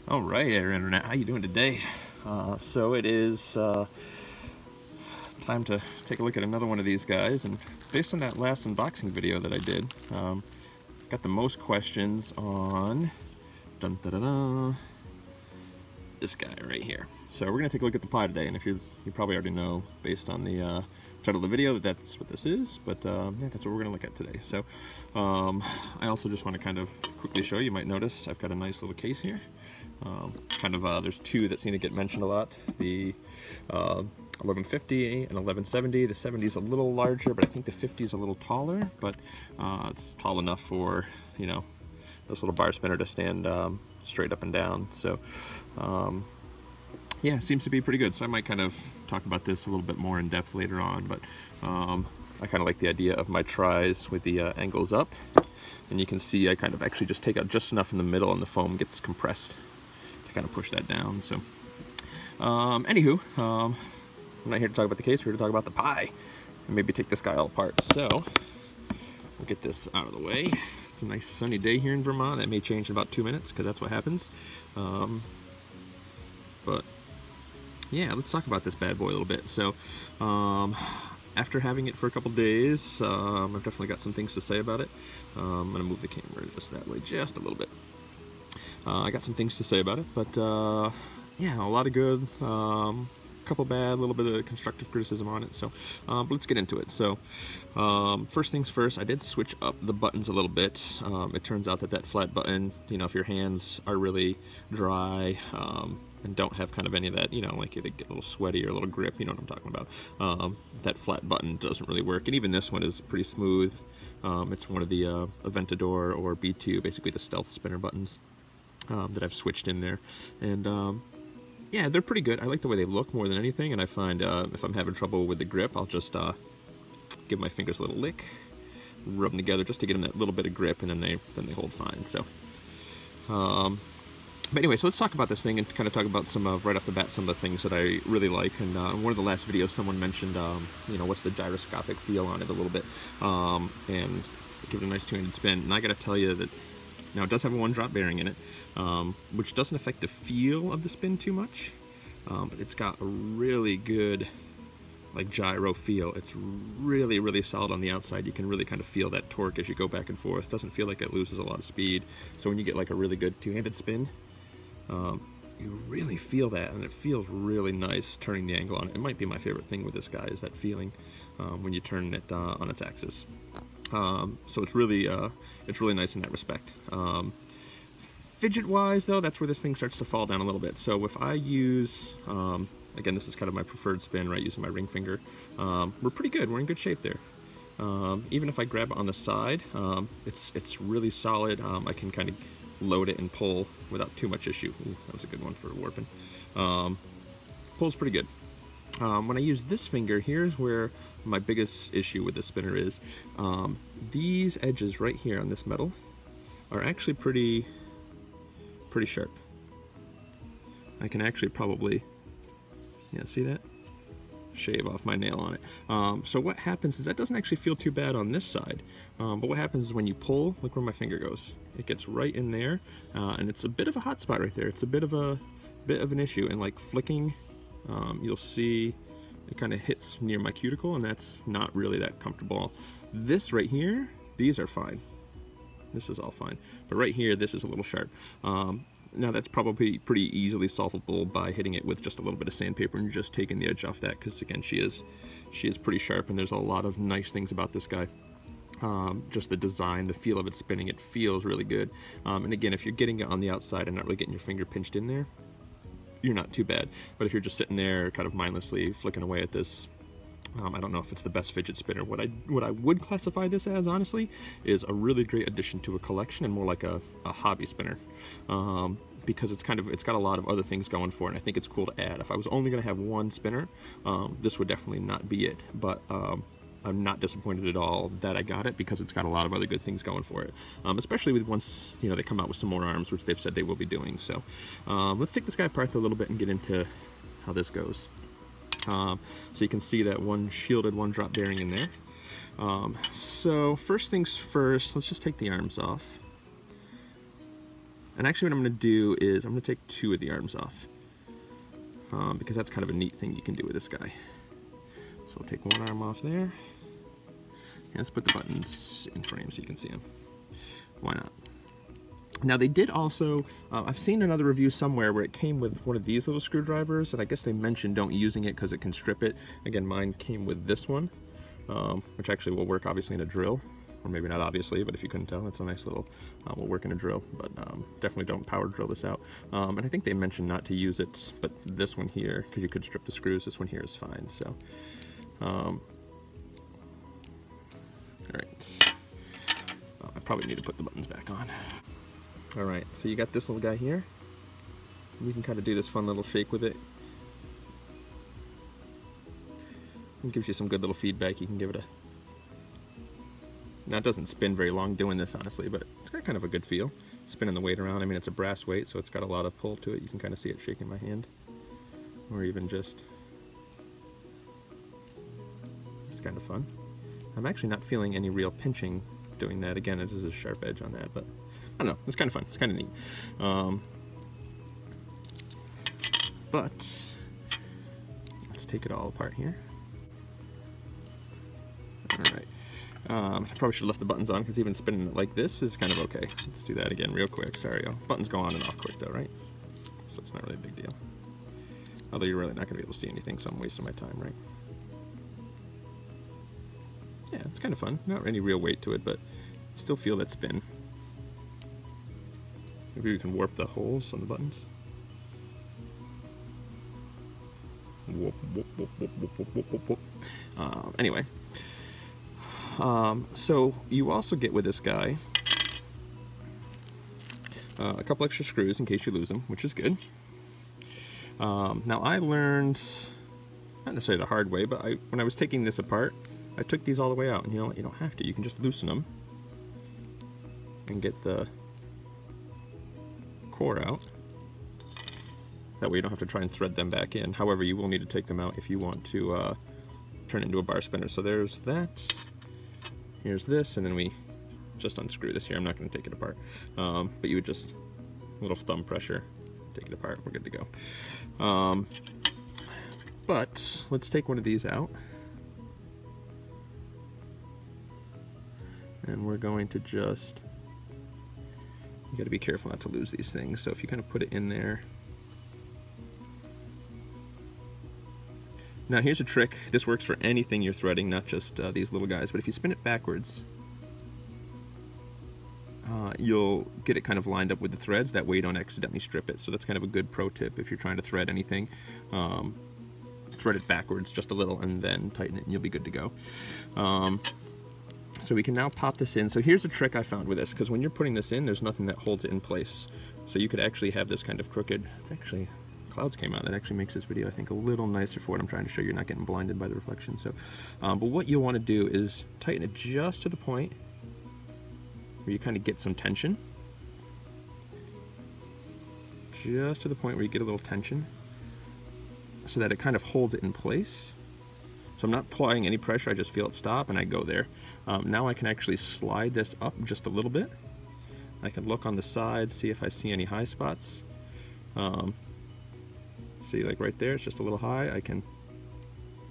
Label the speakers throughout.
Speaker 1: All right, Air Internet, how you doing today? So it is time to take a look at another one of these guys, and based on that last unboxing video that I did, got the most questions on this guy right here. So we're gonna take a look at the Pi today, and if you probably already know based on the title of the video that that's what this is, but yeah, that's what we're gonna look at today. So I also just want to kind of quickly show you. You might notice I've got a nice little case here. There's two that seem to get mentioned a lot, the 1150 and 1170. The 70 is a little larger, but I think the 50 is a little taller, but it's tall enough for, you know, this little bar spinner to stand straight up and down. So yeah, it seems to be pretty good. So I might kind of talk about this a little bit more in depth later on, but I kind of like the idea of my tries with the angles up. And you can see I kind of actually just take out just enough in the middle and the foam gets compressed to kind of push that down. So anywho, I'm not here to talk about the case, we're here to talk about the Pi and maybe take this guy all apart. So we'll get this out of the way. It's a nice sunny day here in Vermont. That may change in about 2 minutes because that's what happens. But yeah, let's talk about this bad boy a little bit. So after having it for a couple days, I've definitely got some things to say about it. I'm going to move the camera just that way, just a little bit. I got some things to say about it, but yeah, a lot of good, couple bad, a little bit of constructive criticism on it. So but let's get into it. So first things first, I did switch up the buttons a little bit. It turns out that that flat button, you know, if your hands are really dry, and don't have kind of any of that, you know, like they get a little sweaty or a little grip, you know what I'm talking about. That flat button doesn't really work, and even this one is pretty smooth. It's one of the Aventador or B2, basically the stealth spinner buttons that I've switched in there, and yeah, they're pretty good. I like the way they look more than anything, and I find if I'm having trouble with the grip, I'll just give my fingers a little lick, rub them together just to get them that little bit of grip, and then they hold fine. So. But anyway, so let's talk about this thing and kind of talk about some right off the bat some of the things that I really like. And in one of the last videos, someone mentioned, you know, what's the gyroscopic feel on it a little bit, and give it a nice two-handed spin. And I got to tell you that now it does have a one-drop bearing in it, which doesn't affect the feel of the spin too much, but it's got a really good like gyro feel. It's really, really solid on the outside. You can really kind of feel that torque as you go back and forth. It doesn't feel like it loses a lot of speed. So when you get like a really good two-handed spin, you really feel that, and it feels really nice turning the angle on it. It might be my favorite thing with this guy, is that feeling when you turn it on its axis. So it's really nice in that respect. Fidget wise though, that's where this thing starts to fall down a little bit. So if I use, again, this is kind of my preferred spin, right, using my ring finger, we're pretty good, we're in good shape there. Even if I grab it on the side, it's really solid. I can kind of load it and pull without too much issue. Ooh, that was a good one for warping. Pulls pretty good. When I use this finger, here's where my biggest issue with the spinner is. These edges right here on this metal are actually pretty sharp. I can actually probably, yeah, see that? Shave off my nail on it. So what happens is that doesn't actually feel too bad on this side, but what happens is when you pull, look where my finger goes. It gets right in there, and it's a bit of a hot spot right there. It's a bit of an issue, and like flicking, you'll see it kind of hits near my cuticle, and that's not really that comfortable. This right here, these are fine. This is all fine, but right here, this is a little sharp. Now that's probably pretty easily solvable by hitting it with just a little bit of sandpaper and just taking the edge off that, because again, she is pretty sharp, and there's a lot of nice things about this guy. Just the design, the feel of it spinning, it feels really good. And again, if you're getting it on the outside and not really getting your finger pinched in there, you're not too bad. But if you're just sitting there kind of mindlessly flicking away at this, I don't know if it's the best fidget spinner. What I would classify this as, honestly, is a really great addition to a collection and more like a hobby spinner. Because it's got a lot of other things going for it, and I think it's cool to add. If I was only going to have one spinner, this would definitely not be it. But I'm not disappointed at all that I got it, because it's got a lot of other good things going for it. Especially with once, you know, they come out with some more arms, which they've said they will be doing. So let's take this guy apart a little bit and get into how this goes. So you can see that one shielded one-drop bearing in there. So first things first, let's just take the arms off. And actually what I'm going to do is I'm going to take 2 of the arms off. Because that's kind of a neat thing you can do with this guy. So I'll take 1 arm off there. And let's put the buttons in frame so you can see them. Why not? Now they did also, I've seen another review somewhere where it came with one of these little screwdrivers, and I guess they mentioned don't using it because it can strip it. Again, mine came with this one, which actually will work obviously in a drill. Or maybe not obviously, but if you couldn't tell, it's a nice little, will work in a drill, but definitely don't power drill this out. And I think they mentioned not to use it, but this one here, because you could strip the screws, this one here is fine, so. All right, I probably need to put the buttons back on. All right, so you got this little guy here. You can kind of do this fun little shake with it. It gives you some good little feedback. You can give it a... Now it doesn't spin very long doing this, honestly, but it's got kind of a good feel. Spinning the weight around. I mean, it's a brass weight, so it's got a lot of pull to it. You can kind of see it shaking my hand. Or even just... It's kind of fun. I'm actually not feeling any real pinching doing that. Again, this is a sharp edge on that, but I don't know. It's kind of fun. It's kind of neat. But let's take it all apart here. All right. I probably should have left the buttons on because even spinning it like this is kind of okay. Let's do that again real quick. Sorry, buttons go on and off quick though, right? So it's not really a big deal. Although you're really not going to be able to see anything, so I'm wasting my time, right? Yeah, it's kind of fun. Not any real weight to it, but still feel that spin. Maybe we can warp the holes on the buttons. Whoop, whoop, whoop, whoop, whoop, whoop, whoop, whoop. Anyway. So you also get with this guy a couple extra screws in case you lose them, which is good. Now I learned, not necessarily the hard way, but when I was taking this apart, I took these all the way out, and you know what, you don't have to. You can just loosen them and get the core out. That way you don't have to try and thread them back in. However, you will need to take them out if you want to turn it into a bar spinner. So there's that. Here's this, and then we just unscrew this here. I'm not going to take it apart, but you would just, a little thumb pressure, take it apart. We're good to go. But let's take one of these out, and we're going to just, you got to be careful not to lose these things. So if you kind of put it in there. Now here's a trick. This works for anything you're threading, not just these little guys, but if you spin it backwards, you'll get it kind of lined up with the threads. That way you don't accidentally strip it. So that's kind of a good pro tip if you're trying to thread anything. Thread it backwards just a little and then tighten it and you'll be good to go. So we can now pop this in. So here's a trick I found with this, because when you're putting this in, there's nothing that holds it in place. So you could actually have this kind of crooked, it's actually, clouds came out. That actually makes this video, I think, a little nicer for what I'm trying to show. You're not getting blinded by the reflection. So, but what you'll want to do is tighten it just to the point where you kind of get some tension. Just to the point where you get a little tension, so that it kind of holds it in place. So I'm not applying any pressure, I just feel it stop and I go there. Now I can actually slide this up just a little bit. I can look on the side, see if I see any high spots. See, like right there, it's just a little high. I can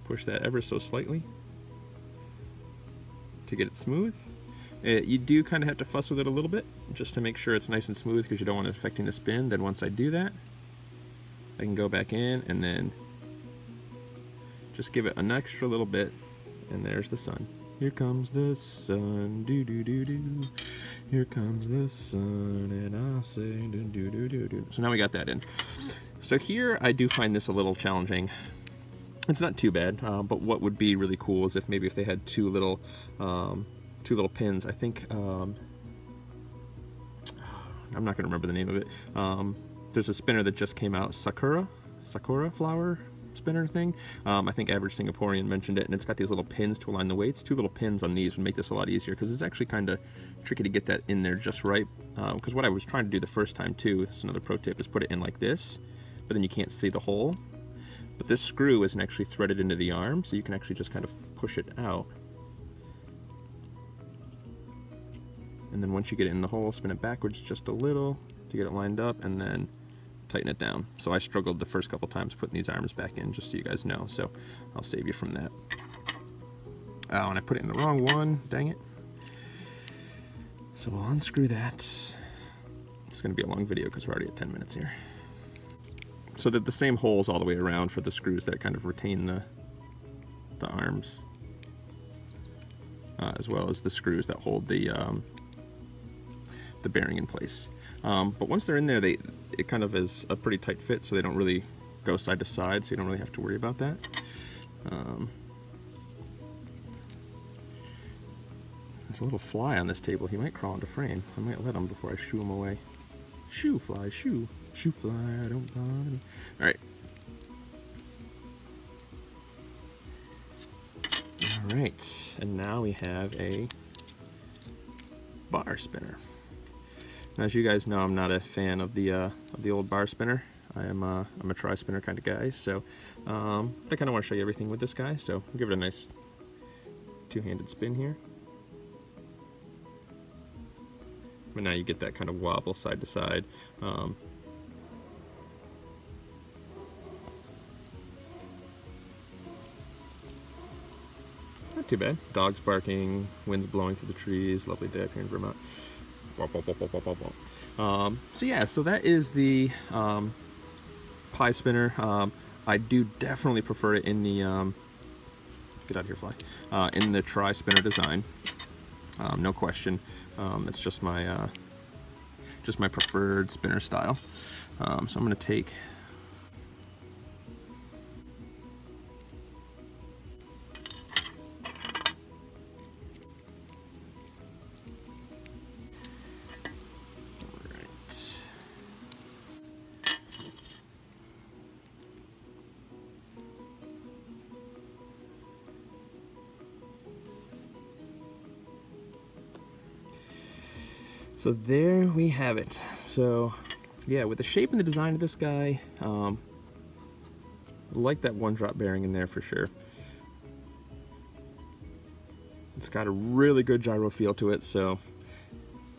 Speaker 1: push that ever so slightly to get it smooth. You do kind of have to fuss with it a little bit just to make sure it's nice and smooth, because you don't want it affecting the spin. Then once I do that, I can go back in and then just give it an extra little bit, and there's the sun. Here comes the sun, do do do do. Here comes the sun, and I say do do do do do. So now we got that in. So here I do find this a little challenging. It's not too bad, but what would be really cool is if maybe if they had two little pins. I think I'm not going to remember the name of it. There's a spinner that just came out, Sakura flower spinner thing. I think Average Singaporean mentioned it, and it's got these little pins to align the weights. Two little pins on these would make this a lot easier, because it's actually kind of tricky to get that in there just right. Because what I was trying to do the first time too, this is another pro tip, is put it in like this, but then you can't see the hole. But this screw isn't actually threaded into the arm, so you can actually just kind of push it out. And then once you get it in the hole, spin it backwards just a little to get it lined up, and then tighten it down. So I struggled the first couple times putting these arms back in, just so you guys know, so I'll save you from that. Oh, and I put it in the wrong one, dang it. So we'll unscrew that. It's going to be a long video because we're already at 10 minutes here. So that the same holes all the way around for the screws that kind of retain the arms, as well as the screws that hold the bearing in place. But once they're in there, it kind of is a pretty tight fit, so they don't really go side to side, so you don't really have to worry about that. There's a little fly on this table. He might crawl into frame. I might let him before I shoo him away. Shoo, fly, shoo. Shoo, fly, don't bother me. All right. All right, and now we have a bar spinner. Now, as you guys know, I'm not a fan of the old bar spinner. I'm a tri-spinner kind of guy, so I kind of want to show you everything with this guy. So I'll give it a nice two-handed spin here. But now you get that kind of wobble side to side. Not too bad. Dogs barking, winds blowing through the trees, lovely day up here in Vermont. So yeah, so that is the Pi Spinner. I do definitely prefer it in the, get out of here, fly, in the tri-spinner design. No question. It's just my preferred spinner style. So I'm going to take So there we have it. So yeah, with the shape and the design of this guy, like that one drop bearing in there for sure. It's got a really good gyro feel to it. So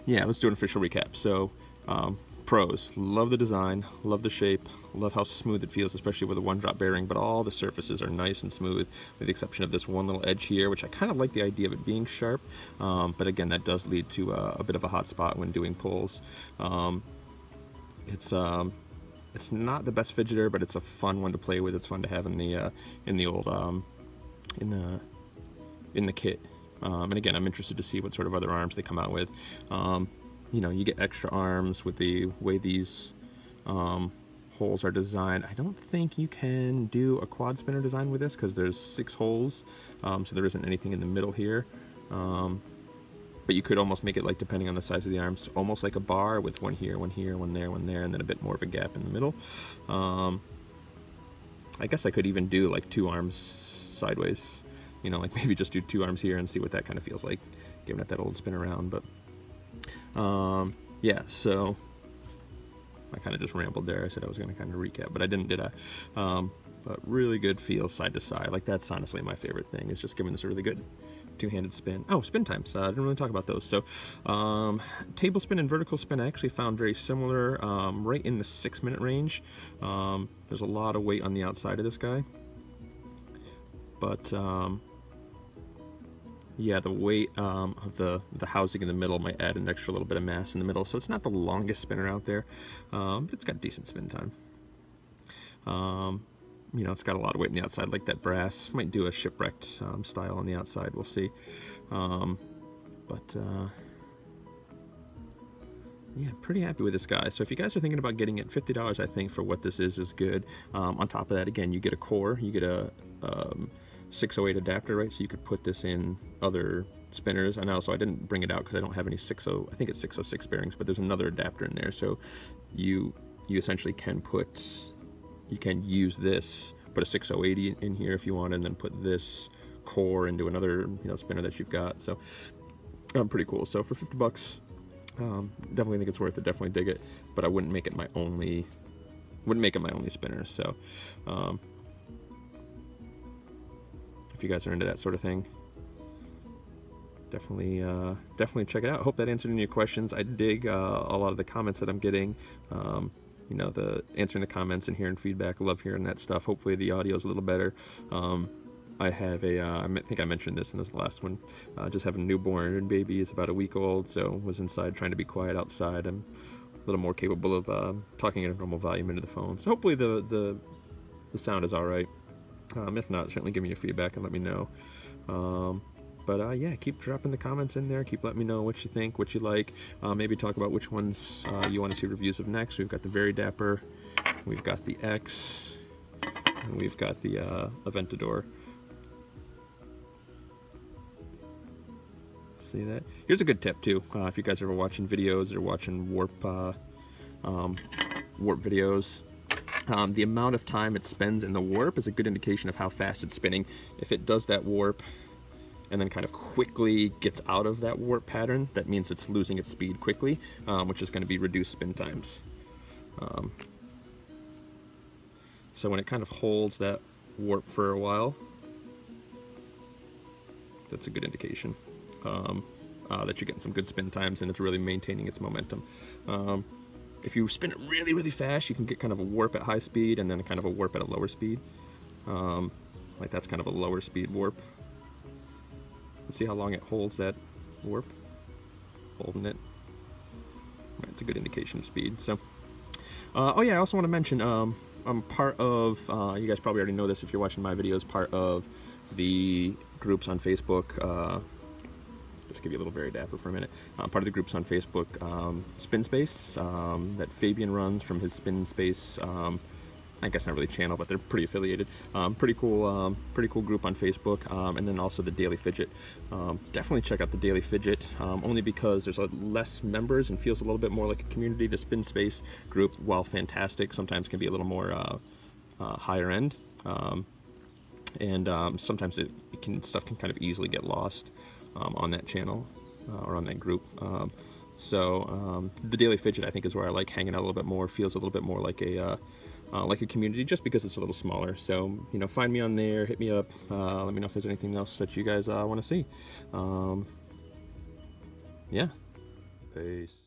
Speaker 1: yeah, let's do an official recap. So pros, love the design, love the shape, love how smooth it feels, especially with a one drop bearing, but all the surfaces are nice and smooth with the exception of this one little edge here, which I kind of like the idea of it being sharp, but again, that does lead to a bit of a hot spot when doing pulls. It's not the best fidgeter, but it's a fun one to play with. It's fun to have in the old in the kit. And again, I'm interested to see what sort of other arms they come out with. You know, you get extra arms with the way these holes are designed. I don't think you can do a quad spinner design with this because there's 6 holes, so there isn't anything in the middle here. But you could almost make it, like, depending on the size of the arms, almost like a bar with one here, one here, one there, one there, and then a bit more of a gap in the middle. I guess I could even do like 2 arms sideways, you know, like maybe just do 2 arms here and see what that kind of feels like, giving it that old spin around. But yeah, so I kind of just rambled there. I said I was going to kind of recap, but I didn't, did I? But really good feel side to side. Like, that's honestly my favorite thing, is just giving this a really good two-handed spin. Oh, spin times. I didn't really talk about those. So table spin and vertical spin I actually found very similar, right in the 6-minute range. There's a lot of weight on the outside of this guy, but yeah, the weight of the housing in the middle might add an extra little bit of mass in the middle, so it's not the longest spinner out there, but it's got decent spin time. You know, it's got a lot of weight on the outside, like that brass. Might do a shipwrecked style on the outside, we'll see. But yeah, pretty happy with this guy. So if you guys are thinking about getting it, $50 I think for what this is good. On top of that, again, you get a core, you get a 608 adapter, right? So you could put this in other spinners. I know, so I didn't bring it out because I don't have any 60, I think it's 606 bearings, but there's another adapter in there. So you essentially can put, you can use this, put a 6080 in here if you want, and then put this core into another, you know, spinner that you've got. So pretty cool. So for 50 bucks, definitely think it's worth it. Definitely dig it, but I wouldn't make it my only, spinner. So if you guys are into that sort of thing, definitely check it out. Hope that answered any of your questions. I dig a lot of the comments that I'm getting. You know, the answering the comments and hearing feedback. I love hearing that stuff. Hopefully the audio is a little better. I have I think I mentioned this in this last one. Just have a newborn baby. Is about a week old, so was inside trying to be quiet outside. I'm a little more capable of talking at a normal volume into the phone. So hopefully the sound is all right. If not, certainly give me your feedback and let me know. But yeah, keep dropping the comments in there. Keep letting me know what you think, what you like. Maybe talk about which ones you want to see reviews of next. We've got the Very Dapper, we've got the X, and we've got the Aventador. See that? Here's a good tip too. If you guys are ever watching videos or watching warp videos, the amount of time it spends in the warp is a good indication of how fast it's spinning. If it does that warp and then kind of quickly gets out of that warp pattern, that means it's losing its speed quickly, which is going to be reduced spin times. So when it kind of holds that warp for a while, that's a good indication that you're getting some good spin times and it's really maintaining its momentum. If you spin it really, really fast, you can get kind of a warp at high speed and then kind of a warp at a lower speed. Like that's kind of a lower speed warp. Let's see how long it holds that warp. Holding it. That's a good indication of speed. So, oh yeah, I also want to mention, I'm part of, you guys probably already know this if you're watching my videos, part of the groups on Facebook. Just give you a little Very Dapper for a minute. Part of the groups on Facebook, Spin Space, that Fabian runs from his Spin Space. I guess not really channel, but they're pretty affiliated. Pretty cool group on Facebook. And then also the Daily Fidget. Definitely check out the Daily Fidget, only because there's less members and feels a little bit more like a community. The Spin Space group, while fantastic, sometimes can be a little more higher end. Sometimes stuff can kind of easily get lost on that channel or on that group. The Daily Fidget, I think, is where I like hanging out a little bit more. Feels a little bit more like a community, just because it's a little smaller. So, you know, find me on there, hit me up, let me know if there's anything else that you guys want to see. Yeah. Peace.